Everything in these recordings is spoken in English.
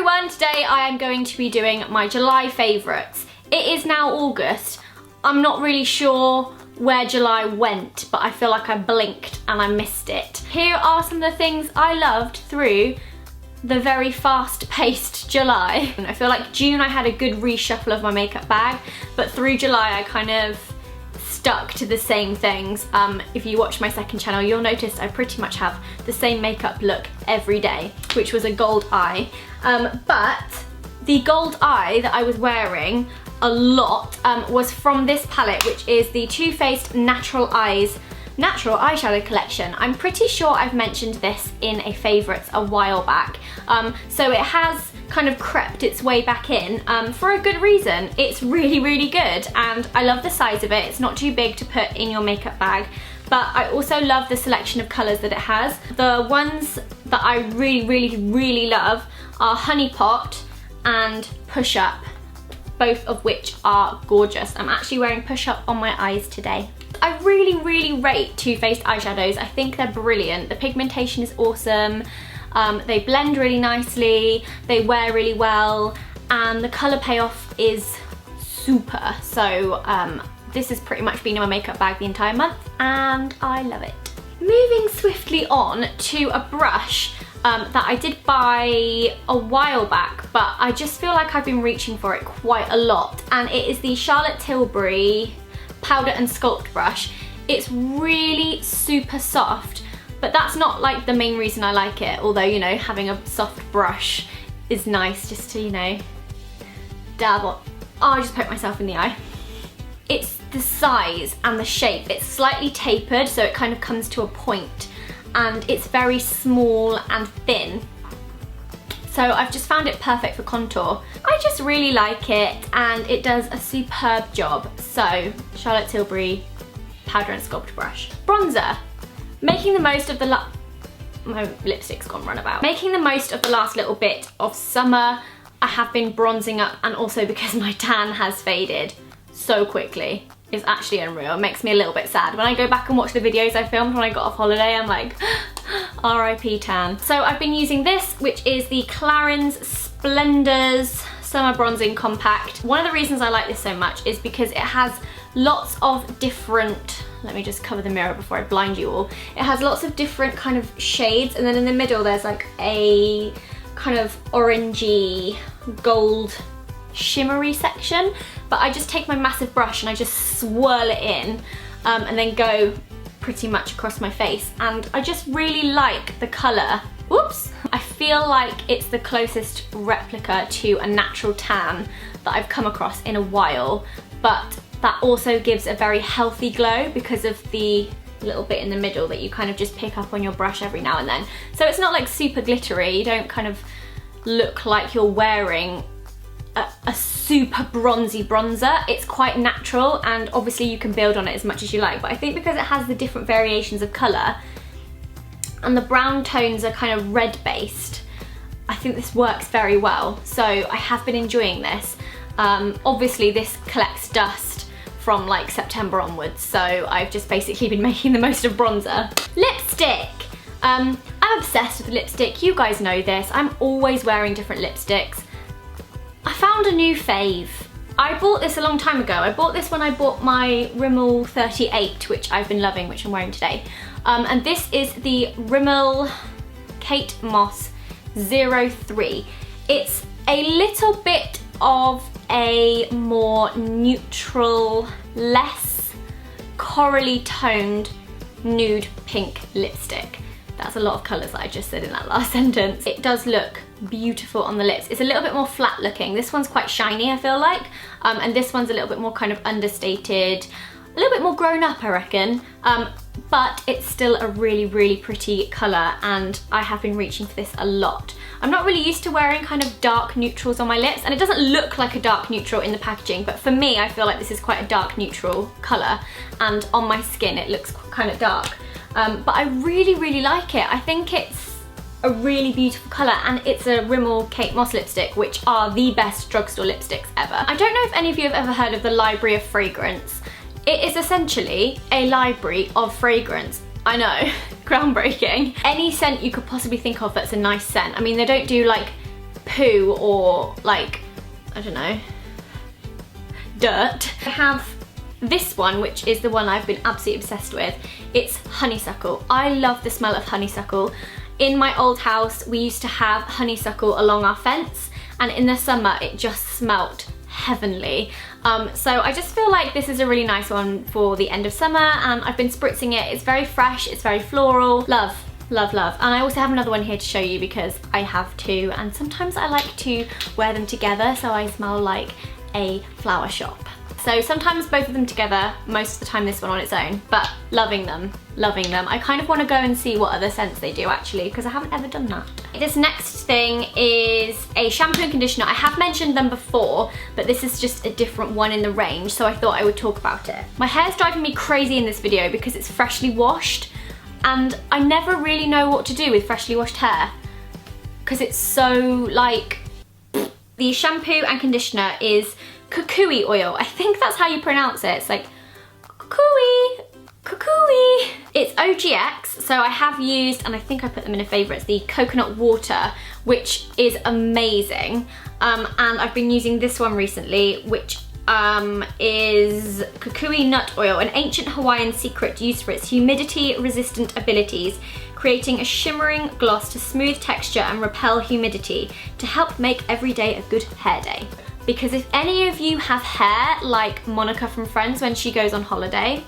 everyone, today I am going to be doing my July favourites. It is now August. I'm not really sure where July went, but I feel like I blinked and I missed it. Here are some of the things I loved through the very fast-paced July. I feel like June I had a good reshuffle of my makeup bag, but through July I kind of stuck to the same things. If you watch my second channel, you'll notice I pretty much have the same makeup look every day, which was a gold eye. But the gold eye that I was wearing a lot was from this palette, which is the Too Faced Natural Eyeshadow Collection. I'm pretty sure I've mentioned this in a favourites a while back. So it has kind of crept its way back in for a good reason. It's really, really good and I love the size of it. It's not too big to put in your makeup bag, but I also love the selection of colours that it has. The ones that I really, really, really love are Honey Pot and Push Up, both of which are gorgeous. I'm actually wearing Push Up on my eyes today. I really, really rate Too Faced eyeshadows. I think they're brilliant. The pigmentation is awesome. They blend really nicely, they wear really well, and the colour payoff is super. So this has pretty much been in my makeup bag the entire month and I love it. Moving swiftly on to a brush that I did buy a while back, but I just feel like I've been reaching for it quite a lot, and it is the Charlotte Tilbury Powder and Sculpt brush. It's really super soft, but that's not like the main reason I like it, although, you know, having a soft brush is nice just to, you know, dab on. Oh, I just poked myself in the eye. It's the size and the shape. It's slightly tapered, so it kind of comes to a point, and it's very small and thin. So I've just found it perfect for contour. I just really like it and it does a superb job. So Charlotte Tilbury Powder and Sculpt brush. Bronzer. Making the most of the my lipstick's gone runabout. Making the most of the last little bit of summer. I have been bronzing up, and also because my tan has faded so quickly. It's actually unreal. It makes me a little bit sad. When I go back and watch the videos I filmed when I got off holiday, I'm like, RIP tan. So I've been using this, which is the Clarins Splendors Summer Bronzing Compact. One of the reasons I like this so much is because it has lots of different, let me just cover the mirror before I blind you all. It has lots of different kind of shades, and then in the middle there's like a kind of orangey gold shimmery section, but I just take my massive brush and I just swirl it in and then go pretty much across my face, and I just really like the colour. Whoops! I feel like it's the closest replica to a natural tan that I've come across in a while, but that also gives a very healthy glow because of the little bit in the middle that you kind of just pick up on your brush every now and then. So it's not like super glittery, you don't kind of look like you're wearing a super bronzy bronzer. It's quite natural, and obviously you can build on it as much as you like, but I think because it has the different variations of colour and the brown tones are kind of red based, I think this works very well. So I have been enjoying this. Obviously this collects dust from like September onwards, so I've just basically been making the most of bronzer. Lipstick! I'm obsessed with lipstick, you guys know this. I'm always wearing different lipsticks. I found a new fave. I bought this a long time ago. I bought this when I bought my Rimmel 38, which I've been loving, which I'm wearing today. And this is the Rimmel Kate Moss 03. It's a little bit of a more neutral, less corally toned nude pink lipstick. That's a lot of colours that I just said in that last sentence. It does look beautiful on the lips. It's a little bit more flat looking. This one's quite shiny, I feel like, and this one's a little bit more kind of understated, a little bit more grown up, I reckon, but it's still a really, really pretty colour, and I have been reaching for this a lot. I'm not really used to wearing kind of dark neutrals on my lips, and it doesn't look like a dark neutral in the packaging, but for me, I feel like this is quite a dark neutral colour, and on my skin it looks kind of dark. But I really, really like it. I think it's a really beautiful colour, and it's a Rimmel Kate Moss lipstick, which are the best drugstore lipsticks ever. I don't know if any of you have ever heard of the Library of Fragrance. It is essentially a library of fragrance. I know, groundbreaking. Any scent you could possibly think of that's a nice scent. I mean, they don't do like poo or like, I don't know, dirt. I have this one, which is the one I've been absolutely obsessed with. It's honeysuckle. I love the smell of honeysuckle. In my old house, we used to have honeysuckle along our fence, and in the summer it just smelt heavenly. So I just feel like this is a really nice one for the end of summer, and I've been spritzing it. It's very fresh, it's very floral. Love, love, love. And I also have another one here to show you because I have two, and sometimes I like to wear them together so I smell like a flower shop. So sometimes both of them together, most of the time this one on its own, but loving them, loving them. I kind of want to go and see what other scents they do actually, because I haven't ever done that. This next thing is a shampoo and conditioner. I have mentioned them before, but this is just a different one in the range, so I thought I would talk about it. My hair's driving me crazy in this video because it's freshly washed, and I never really know what to do with freshly washed hair, because it's so like, the shampoo and conditioner is kukui oil. I think that's how you pronounce it. It's like kukui, kukui. It's OGX, so I have used, and I think I put them in a favourites, the coconut water, which is amazing. And I've been using this one recently, which is kukui nut oil, an ancient Hawaiian secret used for its humidity-resistant abilities, creating a shimmering gloss to smooth texture and repel humidity to help make every day a good hair day. Because if any of you have hair like Monica from Friends when she goes on holiday,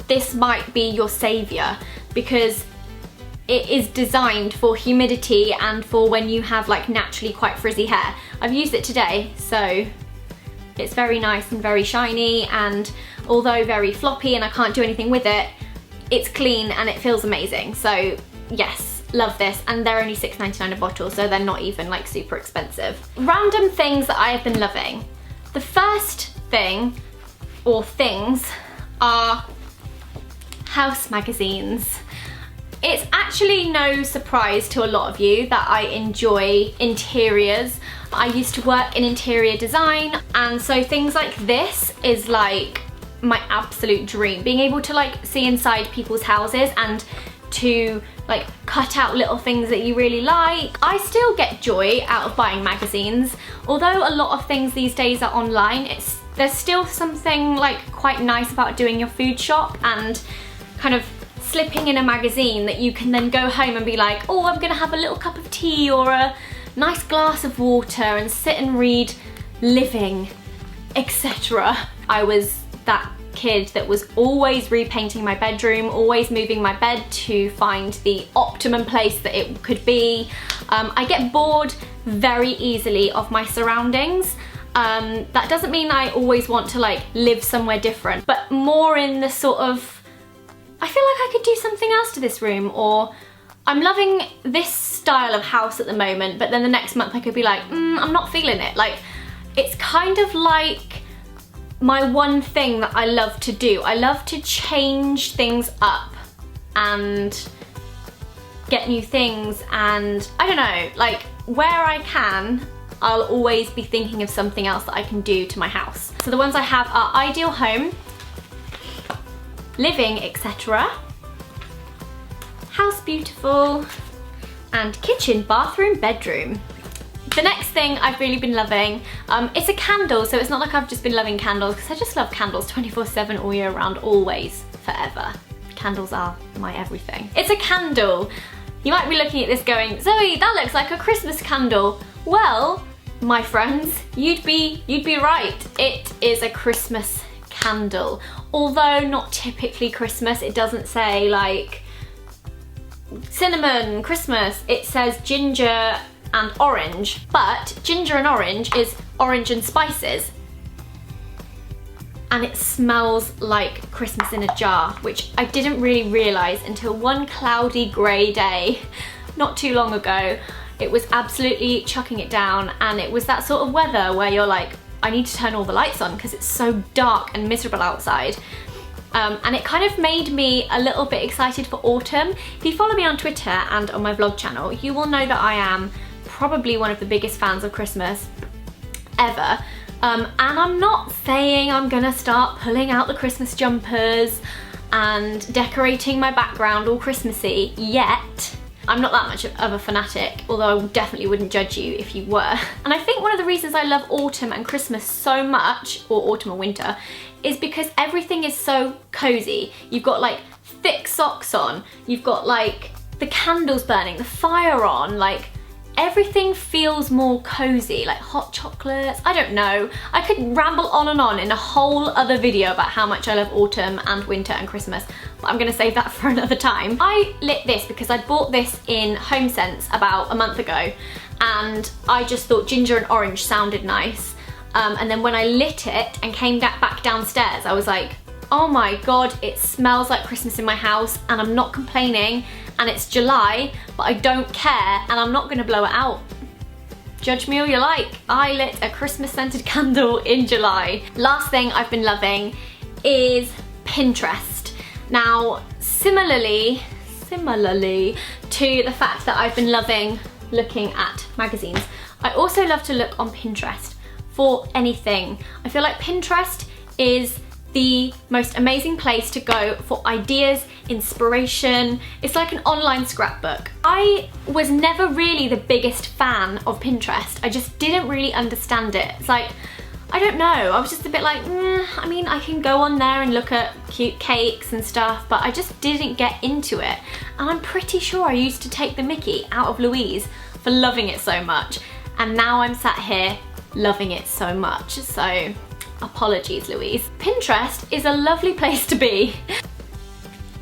this might be your saviour, because it is designed for humidity and for when you have like naturally quite frizzy hair. I've used it today, so it's very nice and very shiny, and although very floppy and I can't do anything with it, it's clean and it feels amazing. So yes, love this, and they're only $6.99 a bottle, so they're not even like super expensive. Random things that I have been loving. The first thing, or things, are house magazines. It's actually no surprise to a lot of you that I enjoy interiors. I used to work in interior design, and so things like this is like my absolute dream. Being able to like see inside people's houses and to like cut out little things that you really like. I still get joy out of buying magazines. Although a lot of things these days are online, there's still something like quite nice about doing your food shop and kind of slipping in a magazine that you can then go home and be like, oh, I'm gonna have a little cup of tea or a nice glass of water and sit and read Living, etc. I was that kid that was always repainting my bedroom, always moving my bed to find the optimum place that it could be. I get bored very easily of my surroundings. That doesn't mean I always want to like live somewhere different, but more in the sort of, I feel like I could do something else to this room, or I'm loving this style of house at the moment, but then the next month I could be like, I'm not feeling it. Like, it's kind of like my one thing that I love to do. I love to change things up and get new things, and I don't know, like where I can, I'll always be thinking of something else that I can do to my house. So the ones I have are Ideal Home, Living, etc., House Beautiful, and Kitchen, Bathroom, Bedroom. The next thing I've really been loving, it's a candle, so it's not like I've just been loving candles, because I just love candles 24/7 all year round, always, forever. Candles are my everything. It's a candle. You might be looking at this going, Zoe, that looks like a Christmas candle. Well, my friends, you'd be right. It is a Christmas candle. Although not typically Christmas, it doesn't say like cinnamon, Christmas. It says ginger and orange, but ginger and orange is orange and spices. And it smells like Christmas in a jar, which I didn't really realise until one cloudy grey day not too long ago. It was absolutely chucking it down, and it was that sort of weather where you're like, I need to turn all the lights on because it's so dark and miserable outside. And it kind of made me a little bit excited for autumn. If you follow me on Twitter and on my vlog channel, you will know that I am probably one of the biggest fans of Christmas ever. And I'm not saying I'm gonna start pulling out the Christmas jumpers and decorating my background all Christmassy yet, I'm not that much of a fanatic, although I definitely wouldn't judge you if you were. And I think one of the reasons I love autumn and Christmas so much, or autumn or winter, is because everything is so cozy. You've got like thick socks on, you've got like the candles burning, the fire on, like everything feels more cozy, like hot chocolates. I don't know. I could ramble on and on in a whole other video about how much I love autumn and winter and Christmas, but I'm gonna save that for another time. I lit this because I bought this in HomeSense about a month ago, and I just thought ginger and orange sounded nice. And then when I lit it and came back downstairs, I was like, oh my God, it smells like Christmas in my house, and I'm not complaining, and it's July, but I don't care, and I'm not gonna blow it out. Judge me all you like. I lit a Christmas scented candle in July. Last thing I've been loving is Pinterest. Now, similarly to the fact that I've been loving looking at magazines, I also love to look on Pinterest for anything. I feel like Pinterest is the most amazing place to go for ideas, inspiration. It's like an online scrapbook. I was never really the biggest fan of Pinterest. I just didn't really understand it. It's like, I don't know, I was just a bit like, I mean, I can go on there and look at cute cakes and stuff, but I just didn't get into it. And I'm pretty sure I used to take the mickey out of Louise for loving it so much. And now I'm sat here loving it so much, so apologies, Louise. Pinterest is a lovely place to be.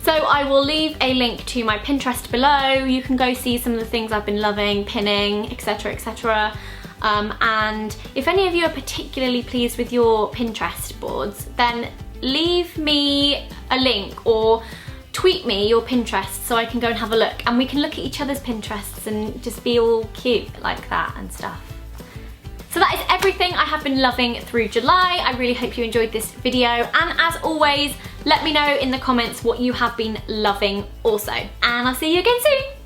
So I will leave a link to my Pinterest below. You can go see some of the things I've been loving, pinning, etc, etc. And if any of you are particularly pleased with your Pinterest boards, then leave me a link or tweet me your Pinterest so I can go and have a look, and we can look at each other's Pinterests and just be all cute like that and stuff. So that is everything I have been loving through July. I really hope you enjoyed this video, and as always, let me know in the comments what you have been loving also. And I'll see you again soon.